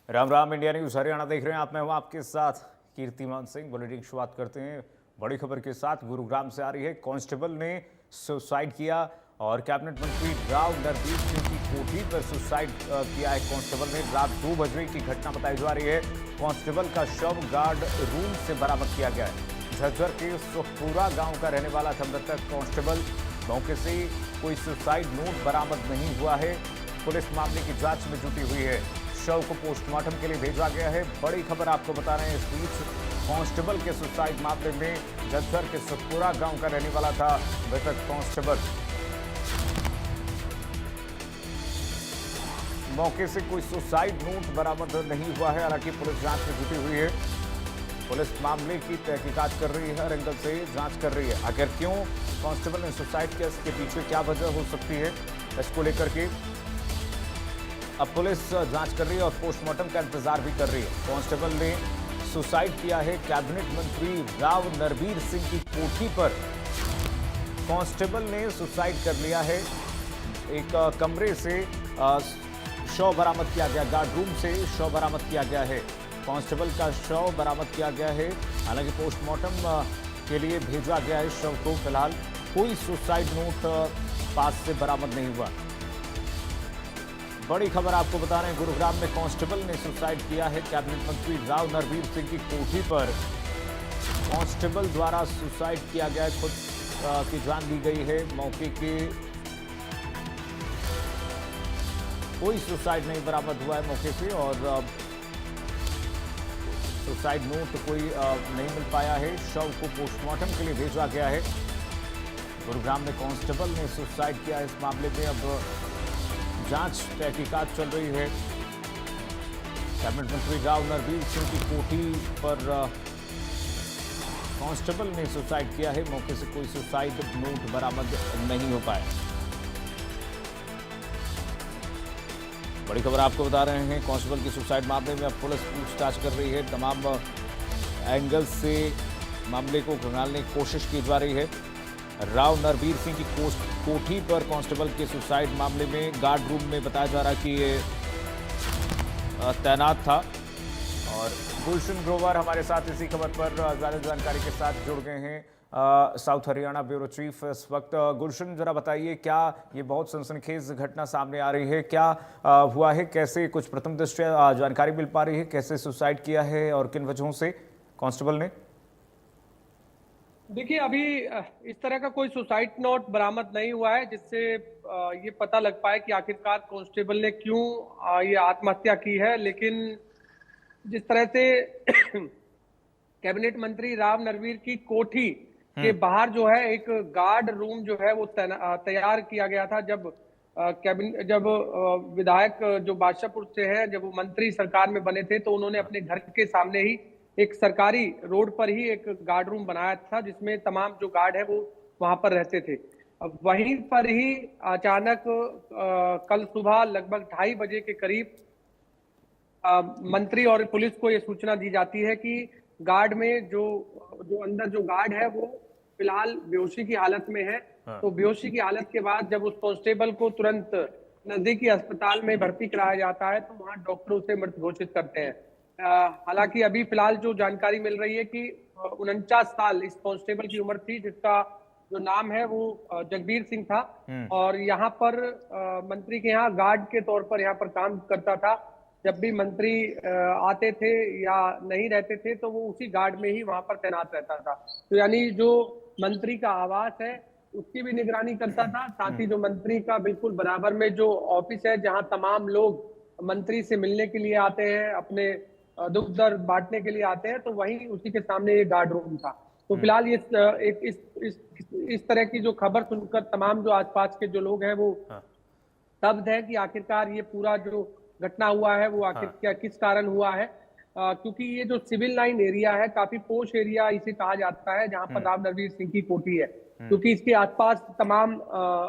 Ram Ram. India news Haryana देख रहे हैं आप। मैं हूं आपके साथ कीर्तिमान सिंह। बुलेटिन की शुरुआत करते हैं बड़ी खबर के साथ। गुरुग्राम से आ रही है। कांस्टेबल ने सुसाइड किया और कैबिनेट मंत्री राव नरवीर सिंह की कोठी पर सुसाइड किया है। कांस्टेबल ने रात 2 बजे की घटना बताई जा रही है। कांस्टेबल का शव गार्ड रूम से बरामद किया गया है। झज्जर के सुखपुरा गांव का रहने वाला था मृतक कांस्टेबल। मौके से कोई सुसाइड नोट बरामद नहीं हुआ है। पुलिस मामले की जांच में जुटी हुई है। शव को पोस्टमार्टम के लिए भेजा गया है। बड़ी खबर आपको बता रहे हैं। इस बीच कांस्टेबल के सुसाइड मामले में झज्जर के सुखपुरा गांव का रहने वाला था मृतक कांस्टेबल। मौके से कोई सुसाइड नोट बरामद नहीं हुआ है। हालांकि पुलिस जांच में जुटी हुई है। पुलिस मामले की तहकीकात कर रही है, हर एंगल से जांच कर रही है। आखिर क्यों कांस्टेबल ने सुसाइड किया, इसके पीछे क्या वजह हो सकती है, इसको लेकर के अब पुलिस जांच कर रही है और पोस्टमार्टम का इंतजार भी कर रही है। कांस्टेबल ने सुसाइड किया है। कैबिनेट मंत्री राव नरवीर सिंह की कोठी पर कांस्टेबल ने सुसाइड कर लिया है। एक कमरे से शव बरामद किया गया, गार्ड रूम से शव बरामद किया गया है। कांस्टेबल का शव बरामद किया गया है। हालांकि पोस्टमार्टम के लिए भेजा गया है शव को। फिलहाल कोई सुसाइड नोट पास से बरामद नहीं हुआ। बड़ी खबर आपको बता रहे हैं। गुरुग्राम में कांस्टेबल ने सुसाइड किया है। कैबिनेट मंत्री राव नरवीर सिंह की कोठी पर कांस्टेबल द्वारा सुसाइड किया गया है। खुद की जान ली गई है। मौके के कोई सुसाइड नहीं बरामद हुआ है मौके से और सुसाइड नोट कोई नहीं मिल पाया है। शव को पोस्टमार्टम के लिए भेजा गया है। गुरुग्राम में कांस्टेबल ने सुसाइड किया है। इस मामले में अब जांच तहकीकात चल रही है। कैबिनेट मंत्री राव नरवीर सिंह की कोठी पर कांस्टेबल ने सुसाइड किया है। मौके से कोई सुसाइड नोट बरामद नहीं हो पाया। बड़ी खबर आपको बता रहे हैं। कांस्टेबल की सुसाइड मामले में अब पुलिस पूछताछ कर रही है। तमाम एंगल से मामले को खंगालने की कोशिश की जा रही है। राव नरवीर सिंह की कोठी पर कांस्टेबल के सुसाइड मामले में गार्ड रूम में बताया जा रहा है कि ये तैनात था। और गुलशन ग्रोवर हमारे साथ इसी खबर पर ज्यादा जानकारी के साथ जुड़ गए हैं। साउथ हरियाणा ब्यूरो चीफ इस वक्त। गुलशन, जरा बताइए, क्या ये बहुत सनसनीखेज घटना सामने आ रही है? क्या हुआ है? कैसे कुछ प्रथम दृष्टया जानकारी मिल पा रही है? कैसे सुसाइड किया है और किन वजहों से कांस्टेबल ने? देखिए, अभी इस तरह का कोई सुसाइड नोट बरामद नहीं हुआ है जिससे ये पता लग पाए कि आखिरकार कांस्टेबल ने क्यों ये आत्महत्या की है। लेकिन जिस तरह से कैबिनेट मंत्री राव नरवीर की कोठी के बाहर जो है एक गार्ड रूम जो है वो तैयार किया गया था। जब विधायक जो बादशाहपुर से हैं, जब वो मंत्री सरकार में बने थे तो उन्होंने अपने घर के सामने ही एक सरकारी रोड पर ही एक गार्ड रूम बनाया था जिसमें तमाम जो गार्ड है वो वहां पर रहते थे। अब वहीं पर ही अचानक कल सुबह लगभग 2:30 बजे के करीब मंत्री और पुलिस को ये सूचना दी जाती है कि गार्ड में जो जो अंदर जो गार्ड है वो फिलहाल बेहोशी की हालत में है। तो बेहोशी की हालत के बाद जब उस कांस्टेबल को तुरंत नजदीकी अस्पताल में भर्ती कराया जाता है तो वहां डॉक्टर उसे मृत घोषित करते हैं। हालांकि अभी फिलहाल जो जानकारी मिल रही है कि 49 साल इस कांस्टेबल की उम्र थी, जिसका जो नाम है वो जगबीर सिंह था। और यहाँ पर मंत्री के यहाँ गार्ड के तौर पर यहाँ पर काम करता था। जब भी मंत्री आते थे या नहीं रहते थे तो वो उसी गार्ड में ही वहां पर तैनात रहता था। तो यानी जो मंत्री का आवास है उसकी भी निगरानी करता था, साथ ही जो मंत्री का बिल्कुल बराबर में जो ऑफिस है जहां तमाम लोग मंत्री से मिलने के लिए आते हैं, अपने दुख दर्द बांटने के लिए आते हैं, तो वहीं उसी के सामने ये गार्ड रूम था। तो फिलहाल ये इस तरह की जो खबर सुनकर तमाम जो आसपास के जो लोग हैं वो स्तब्ध है कि आखिरकार ये पूरा जो घटना हुआ है वो आखिर क्या किस कारण हुआ है। क्योंकि ये जो सिविल लाइन एरिया है, काफी पोश एरिया इसे कहा जाता है, जहां पर राव नरवीर सिंह की कोठी है। क्योंकि इसके आसपास तमाम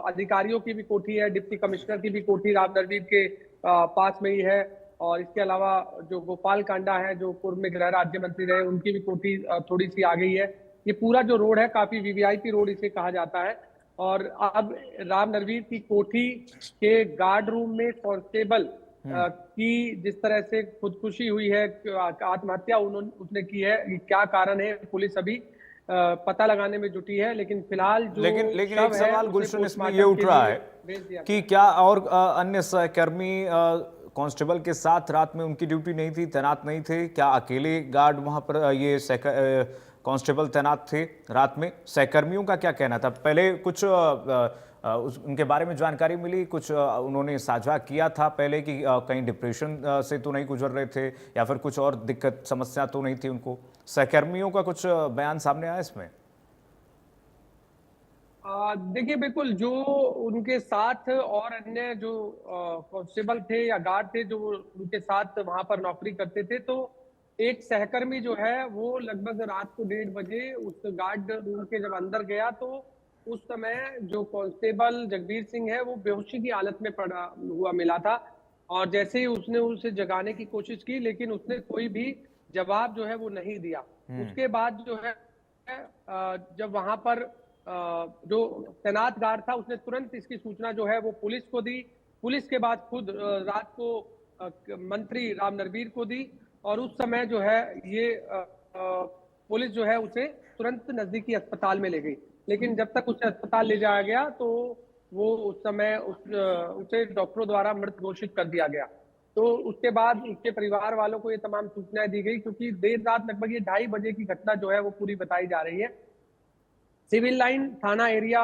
अधिकारियों की भी कोठी है, डिप्टी कमिश्नर की भी कोठी राव नरवीर के पास में ही है। और इसके अलावा जो गोपाल कांडा है, जो पूर्व में गृह राज्य मंत्री रहे, उनकी भी कोठी थोड़ी सी आ गई है। ये पूरा जो रोड है काफी वीवीआईपी रोड इसे कहा जाता है। और अब राव नरवीर की कोठी के गार्ड रूम में कांस्टेबल कि जिस तरह से खुदकुशी हुई है, आत्महत्या उसने की है, ये क्या कारण है पुलिस अभी पता लगाने में जुटी है। लेकिन फिलहाल जो लेकिन एक शव है सवाल उसे गुलशन इसमें ये पोस्टमार्टम उठ के रहा लिए है भेज दिया कि गया। क्या और अन्य सहकर्मी कांस्टेबल के साथ रात में उनकी ड्यूटी नहीं थी, तैनात नहीं थे? क्या अकेले गार्ड वहां पर ये कांस्टेबल तैनात थे रात में? सहकर्मियों का क्या कहना था? पहले कुछ उनके बारे में जानकारी मिली, कुछ उन्होंने साझा किया था पहले कि कहीं डिप्रेशन से तो नहीं गुजर रहे थे या फिर कुछ और दिक्कत समस्या तो नहीं थी उनको? सहकर्मियों का कुछ बयान सामने आया इसमें? देखिए, बिल्कुल जो उनके साथ और अन्य जो कांस्टेबल थे या गार्ड थे जो उनके साथ वहां पर नौकरी करते थे, तो एक सहकर्मी जो है वो लगभग रात को 1:30 बजे उस गार्ड रूम के जब अंदर गया, तो उस समय जो कांस्टेबल जगबीर सिंह है वो बेहोशी की हालत में पड़ा हुआ मिला था। और जैसे ही उसने उसे जगाने की कोशिश की, लेकिन उसने कोई भी जवाब जो है वो नहीं दिया। उसके बाद जो है जब वहां पर जो तैनात गार्ड था उसने तुरंत इसकी सूचना जो है वो पुलिस को दी। पुलिस के बाद खुद रात को मंत्री राम नरवीर को दी, और उस समय जो है ये पुलिस जो है उसे तुरंत नजदीकी अस्पताल में ले गई। लेकिन जब तक उसे अस्पताल ले जाया गया तो वो उस समय उसे डॉक्टरों द्वारा मृत घोषित कर दिया गया। तो उसके बाद उसके परिवार वालों को ये तमाम सूचनाएं दी गई, क्योंकि देर रात लगभग ये 2:30 बजे की घटना जो है वो पूरी बताई जा रही है। सिविल लाइन थाना एरिया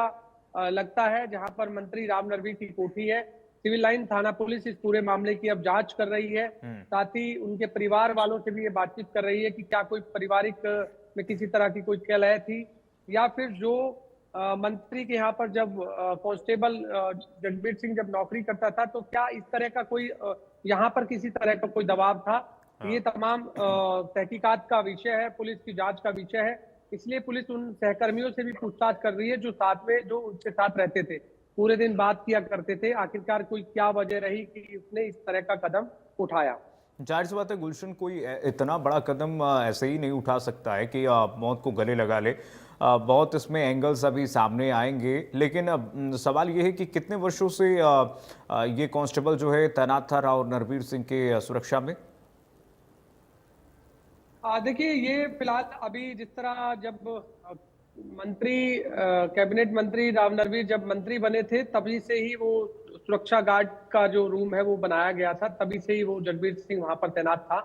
लगता है जहां पर मंत्री राम नरवीर की कोठी है। सिविल लाइन थाना पुलिस इस पूरे मामले की अब जांच कर रही है। साथ ही उनके परिवार वालों से भी ये बातचीत कर रही है कि क्या कोई पारिवारिक में किसी तरह की कोई कलह थी, या फिर जो मंत्री के यहाँ पर जब कांस्टेबल जगबीर सिंह जब नौकरी करता था तो क्या इस तरह का कोई यहाँ पर किसी तरह का कोई दबाव था। ये तमाम तहकीकात का विषय है, पुलिस की जांच का विषय है। इसलिए पुलिस उन सहकर्मियों से भी पूछताछ कर रही है जो साथ में जो उनके साथ रहते थे, पूरे दिन बात किया करते थे, आखिरकार कोई क्या वजह रही कि उसने इस तरह का कदम उठाया। जाहिर सी बात है गुलशन, कोई इतना बड़ा कदम ऐसे ही नहीं उठा सकता है कि मौत को गले लगा ले। बहुत इसमें एंगल्स अभी सामने आएंगे, लेकिन सवाल ये है कि कितने वर्षों से ये कांस्टेबल जो है तैनात था राव नरवीर सिंह के सुरक्षा में? देखिए, ये फिलहाल अभी जिस तरह जब मंत्री कैबिनेट मंत्री राव नरवीर जब मंत्री बने थे तभी से ही वो सुरक्षा गार्ड का जो रूम है वो बनाया गया था, तभी से ही वो जगबीर सिंह वहां पर तैनात था।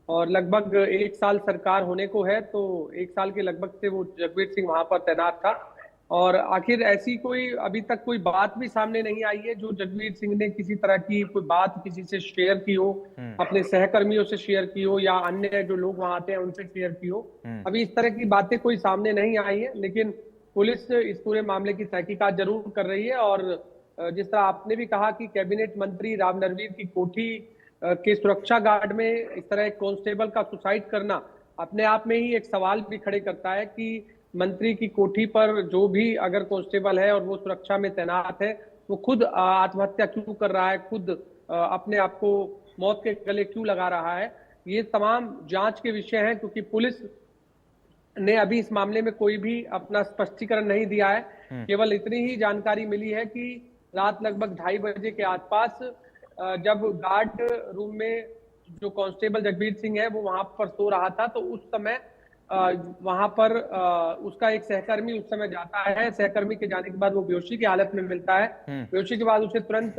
और लगभग 1 साल सरकार होने को है, तो 1 साल के लगभग से वो जगबीर सिंह वहां पर तैनात था। और आखिर ऐसी कोई अभी तक कोई बात भी सामने नहीं आई है जो जगबीर सिंह ने किसी तरह की कोई बात किसी से शेयर की हो, अपने सहकर्मियों से शेयर की हो, या अन्य जो लोग वहां आते हैं उनसे शेयर की हो। अभी इस तरह की बातें कोई सामने नहीं आई है, लेकिन पुलिस इस पूरे मामले की तहकीकात जरूर कर रही है। और जिस तरह आपने भी कहा कि कैबिनेट मंत्री राव नरवीर की कोठी के सुरक्षा गार्ड में इस तरह एक कांस्टेबल का सुसाइड करना अपने आप में ही एक सवाल भी खड़े करता है कि मंत्री की कोठी पर जो भी अगर कांस्टेबल है और वो सुरक्षा में तैनात है, वो खुद आत्महत्या क्यों कर रहा है, खुद अपने आप को मौत के गले क्यों लगा रहा है। ये तमाम जांच के विषय हैं, क्योंकि पुलिस ने अभी इस मामले में कोई भी अपना स्पष्टीकरण नहीं दिया है। केवल इतनी ही जानकारी मिली है कि रात लगभग 2:30 बजे के आसपास जब गार्ड रूम में जो कांस्टेबल जगबीर सिंह है वो वहां पर सो रहा था, तो उस समय वहां पर उसका एक सहकर्मी उस समय जाता है। सहकर्मी के जाने के बाद वो बेहोशी की हालत में मिलता है। बेहोशी के बाद उसे तुरंत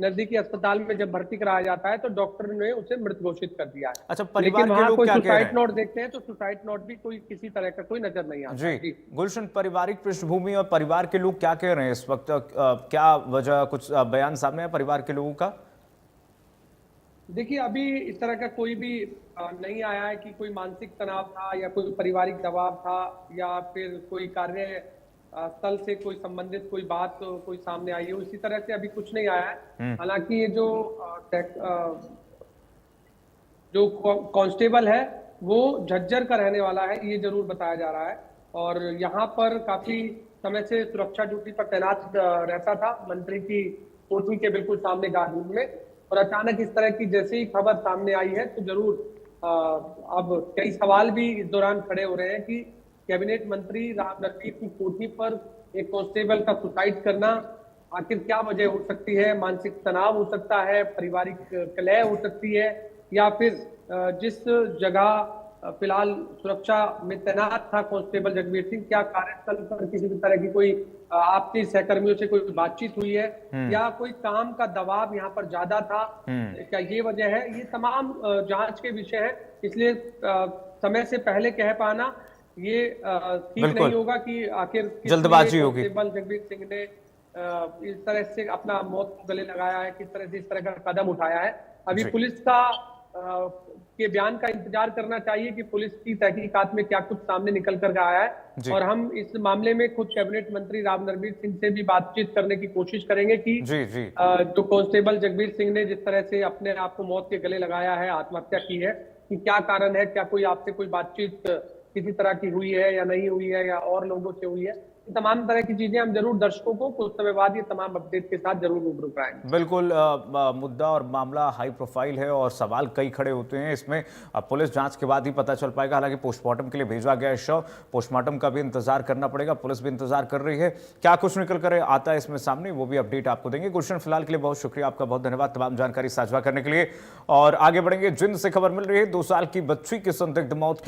नजदीकी अस्पताल में जब भर्ती कराया जाता है तो डॉक्टर ने उसे मृत घोषित कर दिया है। अच्छा, परिवार लेकिन के वहां लोग कोई क्या कह रहे सुसाइड हैं? नोट देखते हैं तो सुसाइड नोट भी कोई किसी तरह का कोई नजर नहीं आता। जी गुलशन, पारिवारिक पृष्ठभूमि और परिवार के लोग क्या कह रहे हैं इस वक्त? क्या वजह, कुछ बयान सामने है परिवार के लोगों का? देखिए, अभी इस तरह का कोई भी नहीं आया है कि कोई मानसिक तनाव था या कोई पारिवारिक दबाव था या फिर कोई कार्य स्थल से कोई संबंधित कोई बात कोई सामने आई हो, इसी तरह से अभी कुछ नहीं आया है। हालांकि ये जो कांस्टेबल है वो झज्जर का रहने वाला है, ये जरूर बताया जा रहा है। और यहाँ पर काफी समय से सुरक्षा ड्यूटी पर तैनात रहता था मंत्री की कोठी के बिल्कुल सामने गार्ड रूम में। और अचानक इस तरह की जैसे ही खबर सामने आई है तो जरूर अब कई सवाल भी इस दौरान खड़े हो रहे हैं कि कैबिनेट मंत्री राम नरवीर की कोठी पर एक कांस्टेबल का सुसाइड करना आखिर क्या वजह हो सकती है? मानसिक तनाव हो सकता है, पारिवारिक कलह हो सकती है, या फिर जिस जगह फिलहाल सुरक्षा में तैनात था कांस्टेबल जगबीर सिंह, क्या कार्यस्थल पर किसी भी तरह की कोई आपसी सहकर्मियों से कोई बातचीत हुई है, या कोई काम का दबाव यहाँ पर ज्यादा था? क्या ये वजह है? ये तमाम जांच के विषय है, इसलिए समय से पहले कह पाना ये ठीक नहीं बिल्कुल होगा कि आखिर किस जल्दबाजी लिए होगी। कांस्टेबल जगबीर सिंह ने इस तरह से अपना मौत को गले लगाया है, किस तरह से इस तरह का कदम उठाया है। अभी जी पुलिस का के बयान का इंतजार करना चाहिए कि पुलिस की तहकीकात में क्या कुछ सामने निकल कर आया है, जी और हम इस मामले में खुद कैबिनेट मंत्री राव नरवीर सिंह से भी बातचीत करने की कोशिश करेंगे कि जी जी जो कांस्टेबल जगबीर सिंह ने जिस तरह से अपने आप को मौत के गले लगाया है, आत्महत्या की है, कि क्या कारण है, क्या कोई आपसे कोई बातचीत किसी तरह की हुई है या नहीं हुई है, या और लोगों से हुई है। तमाम तरह की चीजें हम जरूर दर्शकों को कुछ समय बाद ये तमाम अपडेट के साथ जरूर रूबरू कराएंगे। बिल्कुल मुद्दा और मामला हाई प्रोफाइल है और सवाल कई खड़े होते हैं इसमें। अब पुलिस जांच के बाद ही पता चल पाएगा। हालांकि पोस्टमार्टम के लिए भेजा गया है शव, पोस्टमार्टम का भी इंतजार करना पड़ेगा, पुलिस भी इंतजार कर रही है। क्या कुछ निकल कर आता है इसमें सामने, वो भी अपडेट आपको देंगे। गुलशन, फिलहाल के लिए बहुत शुक्रिया आपका, बहुत धन्यवाद तमाम जानकारी साझा करने के लिए। और आगे बढ़ेंगे, जिंद से खबर मिल रही है 2 साल की बच्ची की संदिग्ध मौत की।